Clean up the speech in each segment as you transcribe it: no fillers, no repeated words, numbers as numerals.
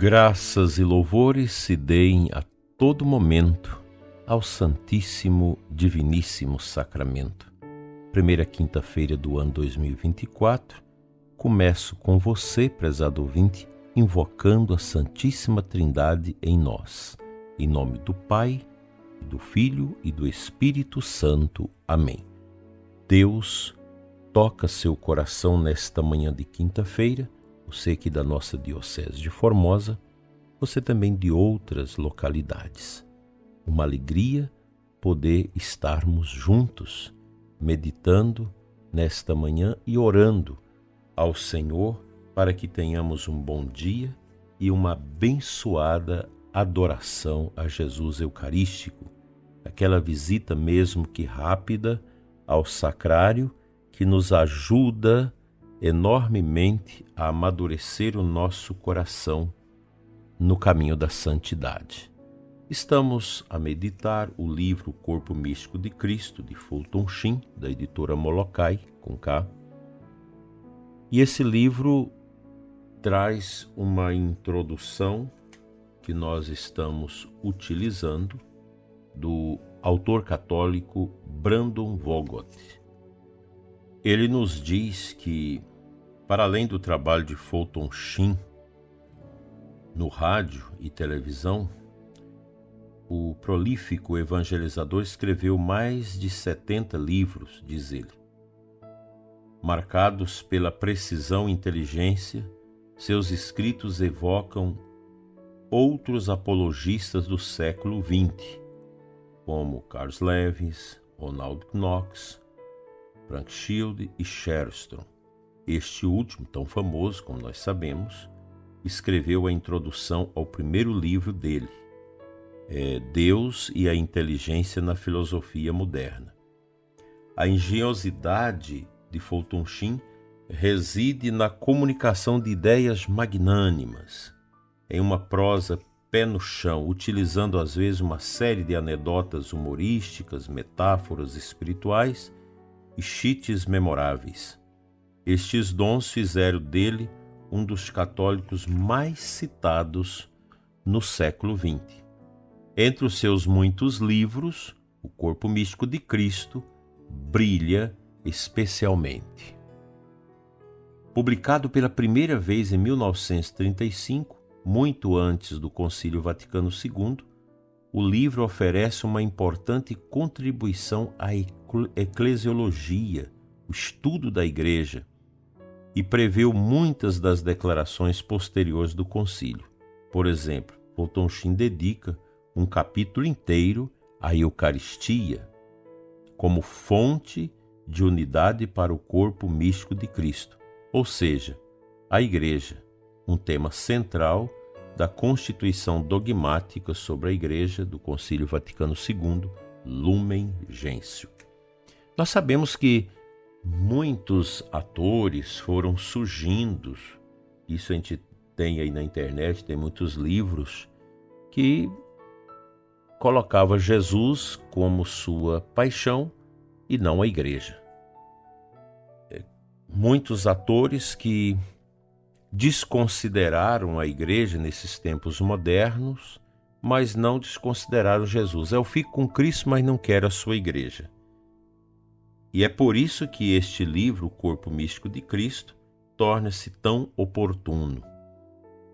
Graças e louvores se deem a todo momento ao Santíssimo Diviníssimo Sacramento. Primeira quinta-feira do ano 2024, começo com você, prezado ouvinte, invocando a Santíssima Trindade em nós. Em nome do Pai, do Filho e do Espírito Santo. Amém. Deus toca seu coração nesta manhã de quinta-feira, você aqui da nossa Diocese de Formosa, você também de outras localidades. Uma alegria poder estarmos juntos, meditando nesta manhã e orando ao Senhor para que tenhamos um bom dia e uma abençoada adoração a Jesus Eucarístico, aquela visita mesmo que rápida ao sacrário que nos ajuda enormemente a amadurecer o nosso coração no caminho da santidade. Estamos a meditar o livro Corpo Místico de Cristo, de Fulton Sheen, da editora Molokai, com K. E esse livro traz uma introdução que nós estamos utilizando do autor católico Brandon Vogt. Ele nos diz que, para além do trabalho de Fulton Sheen no rádio e televisão, o prolífico evangelizador escreveu mais de 70 livros, diz ele. Marcados pela precisão e inteligência, seus escritos evocam outros apologistas do século XX, como Carl Lewis, Ronald Knox, Frank Shield e Sherstrom. Este último, tão famoso como nós sabemos, escreveu a introdução ao primeiro livro dele, Deus e a Inteligência na Filosofia Moderna. A engenhosidade de Fulton Sheen reside na comunicação de ideias magnânimas, em uma prosa pé no chão, utilizando às vezes uma série de anedotas humorísticas, metáforas espirituais e cheats memoráveis. Estes dons fizeram dele um dos católicos mais citados no século XX. Entre os seus muitos livros, o Corpo Místico de Cristo brilha especialmente. Publicado pela primeira vez em 1935, muito antes do Concílio Vaticano II, o livro oferece uma importante contribuição à eclesiologia, o estudo da Igreja, e preveu muitas das declarações posteriores do concílio. Por exemplo, Fulton Sheen dedica um capítulo inteiro à Eucaristia como fonte de unidade para o corpo místico de Cristo, ou seja, a Igreja, um tema central da Constituição Dogmática sobre a Igreja do Concílio Vaticano II, Lumen Gentium. Nós sabemos que muitos atores foram surgindo, isso a gente tem aí na internet, tem muitos livros que colocava Jesus como sua paixão e não a Igreja. Muitos atores que desconsideraram a Igreja nesses tempos modernos, mas não desconsideraram Jesus. Eu fico com Cristo, mas não quero a sua Igreja. E é por isso que este livro, O Corpo Místico de Cristo, torna-se tão oportuno.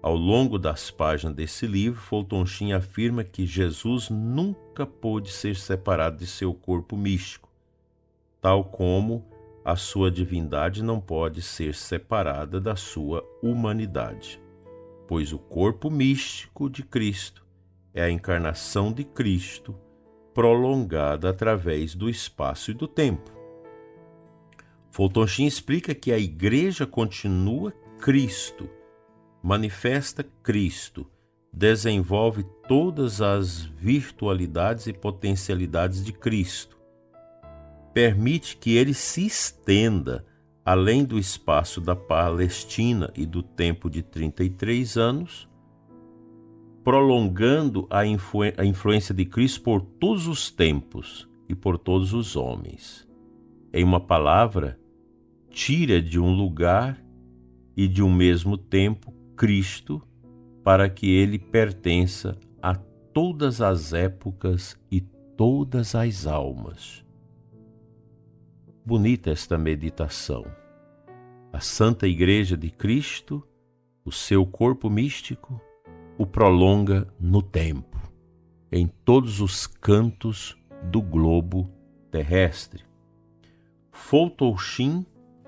Ao longo das páginas desse livro, Fulton Sheen afirma que Jesus nunca pôde ser separado de seu corpo místico, tal como a sua divindade não pode ser separada da sua humanidade, pois o corpo místico de Cristo é a encarnação de Cristo prolongada através do espaço e do tempo. Fulton Sheen explica que a Igreja continua Cristo, manifesta Cristo, desenvolve todas as virtualidades e potencialidades de Cristo, permite que ele se estenda além do espaço da Palestina e do tempo de 33 anos, prolongando a influência de Cristo por todos os tempos e por todos os homens. Em uma palavra, tira de um lugar e de um mesmo tempo Cristo para que ele pertença a todas as épocas e todas as almas. Bonita esta meditação. A Santa Igreja de Cristo, o seu corpo místico, o prolonga no tempo, em todos os cantos do globo terrestre. Fulton Sheen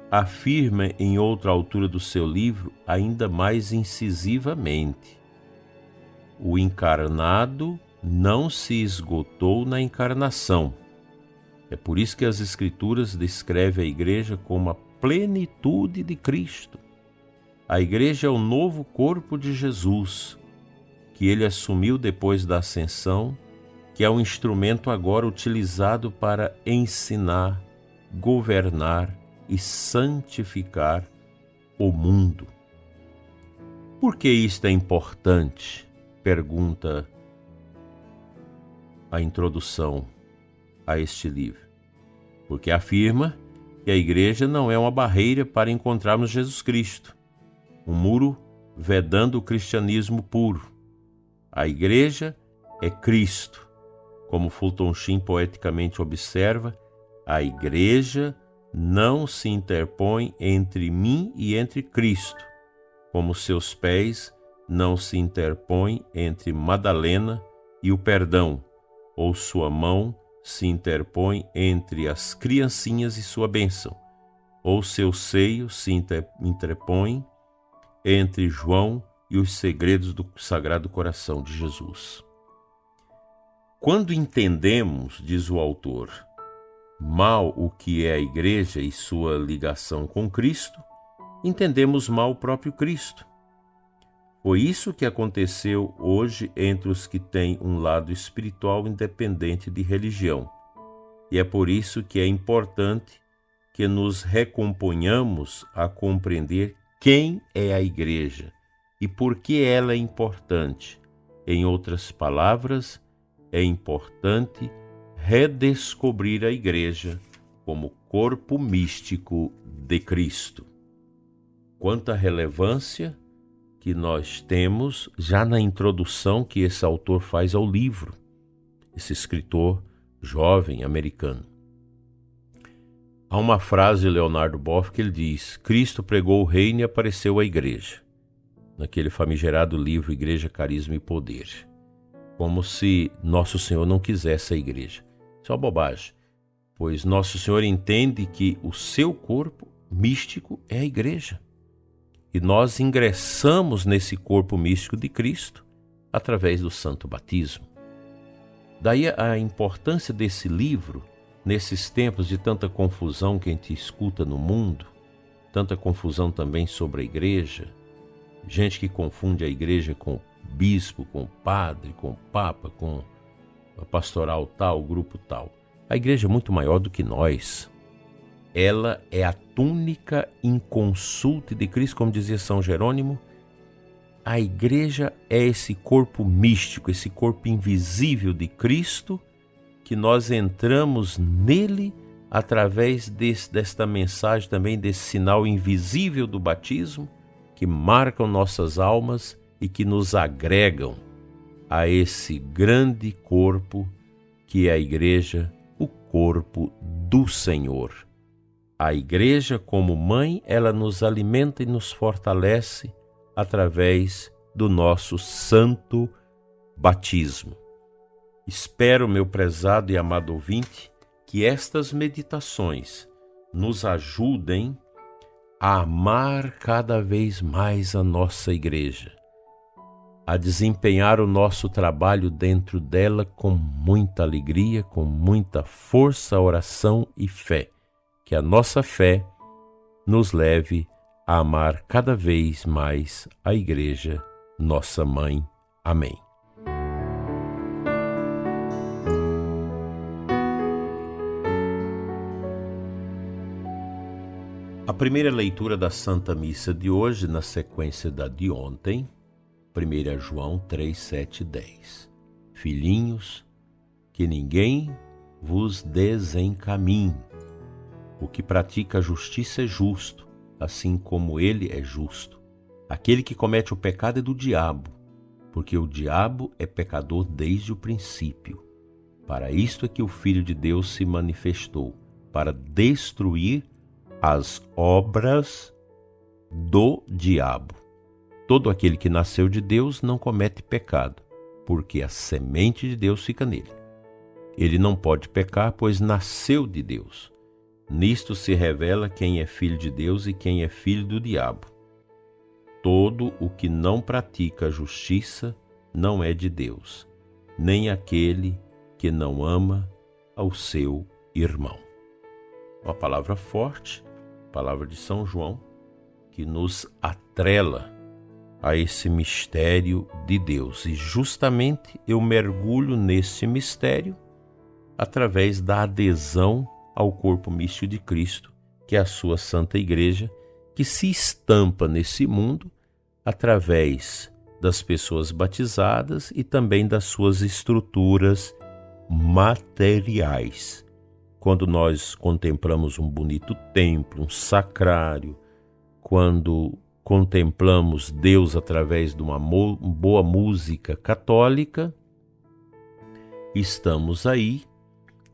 afirma em outra altura do seu livro, ainda mais incisivamente: o encarnado não se esgotou na encarnação. É por isso que as Escrituras descrevem a Igreja como a plenitude de Cristo. A Igreja é o novo corpo de Jesus, que ele assumiu depois da ascensão, que é um instrumento agora utilizado para ensinar, governar e santificar o mundo. Por que isto é importante? Pergunta a introdução a este livro. Porque afirma que a Igreja não é uma barreira para encontrarmos Jesus Cristo, um muro vedando o cristianismo puro. A Igreja é Cristo. Como Fulton Sheen poeticamente observa, a Igreja não se interpõe entre mim e entre Cristo, como seus pés não se interpõem entre Madalena e o perdão, ou sua mão se interpõe entre as criancinhas e sua bênção, ou seu seio se interpõe entre João e os segredos do Sagrado Coração de Jesus. Quando entendemos, diz o autor, mal o que é a Igreja e sua ligação com Cristo, entendemos mal o próprio Cristo. Foi isso que aconteceu hoje entre os que têm um lado espiritual independente de religião. E é por isso que é importante que nos recomponhamos a compreender quem é a Igreja e por que ela é importante. Em outras palavras, é importante redescobrir a Igreja como corpo místico de Cristo. Quanta relevância que nós temos já na introdução que esse autor faz ao livro, esse escritor jovem americano. Há uma frase de Leonardo Boff que ele diz: Cristo pregou o reino e apareceu a Igreja, naquele famigerado livro Igreja, Carisma e Poder, como se Nosso Senhor não quisesse a Igreja. Isso é uma bobagem, pois Nosso Senhor entende que o seu corpo místico é a Igreja. E nós ingressamos nesse corpo místico de Cristo através do santo batismo. Daí a importância desse livro, nesses tempos de tanta confusão que a gente escuta no mundo, tanta confusão também sobre a Igreja, gente que confunde a Igreja com o bispo, com o padre, com o papa, com a pastoral tal, o grupo tal. A Igreja é muito maior do que nós. Ela é a túnica inconsulta de Cristo, como dizia São Jerônimo. A Igreja é esse corpo místico, esse corpo invisível de Cristo, que nós entramos nele através desta mensagem também, desse sinal invisível do batismo, que marcam nossas almas e que nos agregam a esse grande corpo que é a Igreja, o corpo do Senhor. A Igreja, como mãe, ela nos alimenta e nos fortalece através do nosso santo batismo. Espero, meu prezado e amado ouvinte, que estas meditações nos ajudem a amar cada vez mais a nossa Igreja, a desempenhar o nosso trabalho dentro dela com muita alegria, com muita força, oração e fé. Que a nossa fé nos leve a amar cada vez mais a Igreja, nossa Mãe. Amém. A primeira leitura da Santa Missa de hoje, na sequência da de ontem, 1 João 3, 7 e 10. Filhinhos, que ninguém vos desencaminhe. O que pratica a justiça é justo, assim como ele é justo. Aquele que comete o pecado é do diabo, porque o diabo é pecador desde o princípio. Para isto é que o Filho de Deus se manifestou, para destruir as obras do diabo. Todo aquele que nasceu de Deus não comete pecado, porque a semente de Deus fica nele. Ele não pode pecar, pois nasceu de Deus. Nisto se revela quem é filho de Deus e quem é filho do diabo. Todo o que não pratica a justiça não é de Deus, nem aquele que não ama ao seu irmão. Uma palavra forte, palavra de São João, que nos atrela a esse mistério de Deus. E justamente eu mergulho nesse mistério através da adesão ao corpo místico de Cristo, que é a sua Santa Igreja, que se estampa nesse mundo através das pessoas batizadas e também das suas estruturas materiais. Quando nós contemplamos um bonito templo, um sacrário, quando contemplamos Deus através de uma boa música católica, estamos aí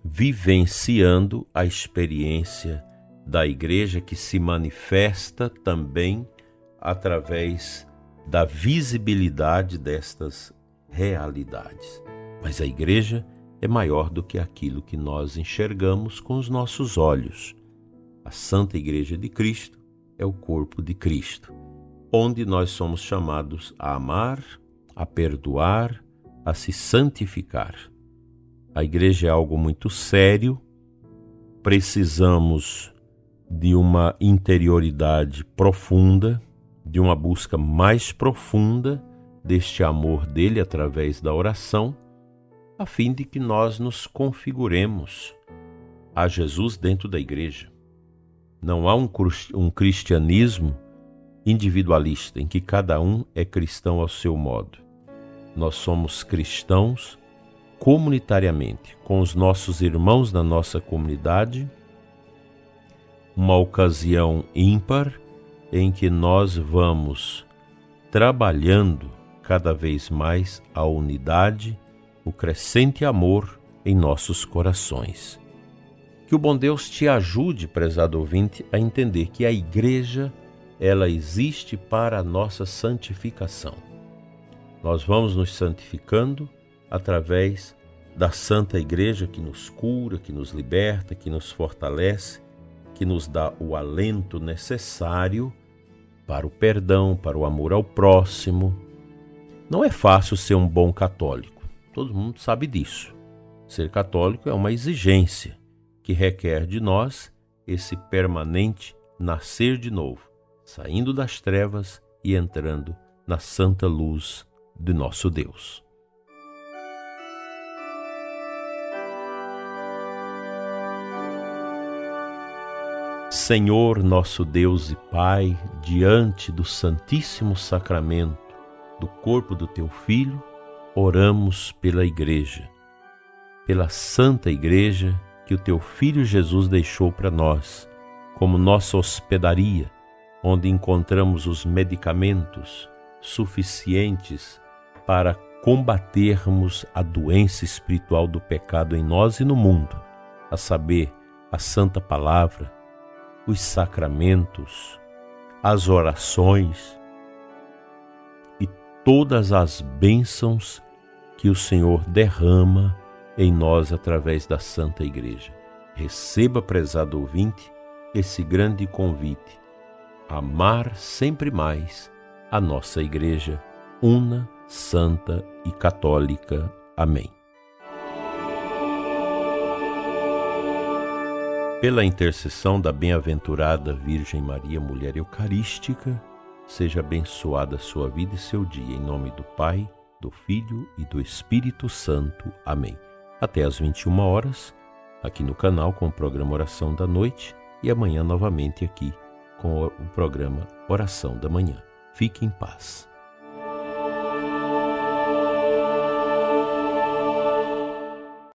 vivenciando a experiência da Igreja, que se manifesta também através da visibilidade destas realidades. Mas a Igreja é maior do que aquilo que nós enxergamos com os nossos olhos. A Santa Igreja de Cristo é o corpo de Cristo, onde nós somos chamados a amar, a perdoar, a se santificar. A Igreja é algo muito sério, precisamos de uma interioridade profunda, de uma busca mais profunda deste amor dele através da oração, a fim de que nós nos configuremos a Jesus dentro da Igreja. Não há um cristianismo individualista, em que cada um é cristão ao seu modo. Nós somos cristãos comunitariamente, com os nossos irmãos da nossa comunidade, uma ocasião ímpar em que nós vamos trabalhando cada vez mais a unidade, o crescente amor em nossos corações. Que o bom Deus te ajude, prezado ouvinte, a entender que a Igreja, ela existe para a nossa santificação. Nós vamos nos santificando através da Santa Igreja, que nos cura, que nos liberta, que nos fortalece, que nos dá o alento necessário para o perdão, para o amor ao próximo. Não é fácil ser um bom católico, todo mundo sabe disso. Ser católico é uma exigência que requer de nós esse permanente nascer de novo, saindo das trevas e entrando na santa luz de nosso Deus. Senhor, nosso Deus e Pai, diante do Santíssimo Sacramento do corpo do Teu Filho, oramos pela Igreja, pela Santa Igreja que o Teu Filho Jesus deixou para nós, como nossa hospedaria, onde encontramos os medicamentos suficientes para combatermos a doença espiritual do pecado em nós e no mundo, a saber, a Santa Palavra, os sacramentos, as orações e todas as bênçãos que o Senhor derrama em nós através da Santa Igreja. Receba, prezado ouvinte, esse grande convite: amar sempre mais a nossa Igreja, una, santa e católica. Amém. Pela intercessão da bem-aventurada Virgem Maria, Mulher Eucarística, seja abençoada a sua vida e seu dia, em nome do Pai, do Filho e do Espírito Santo. Amém. Até às 21 horas, aqui no canal com o programa Oração da Noite, e amanhã novamente aqui com o programa Oração da Manhã. Fique em paz.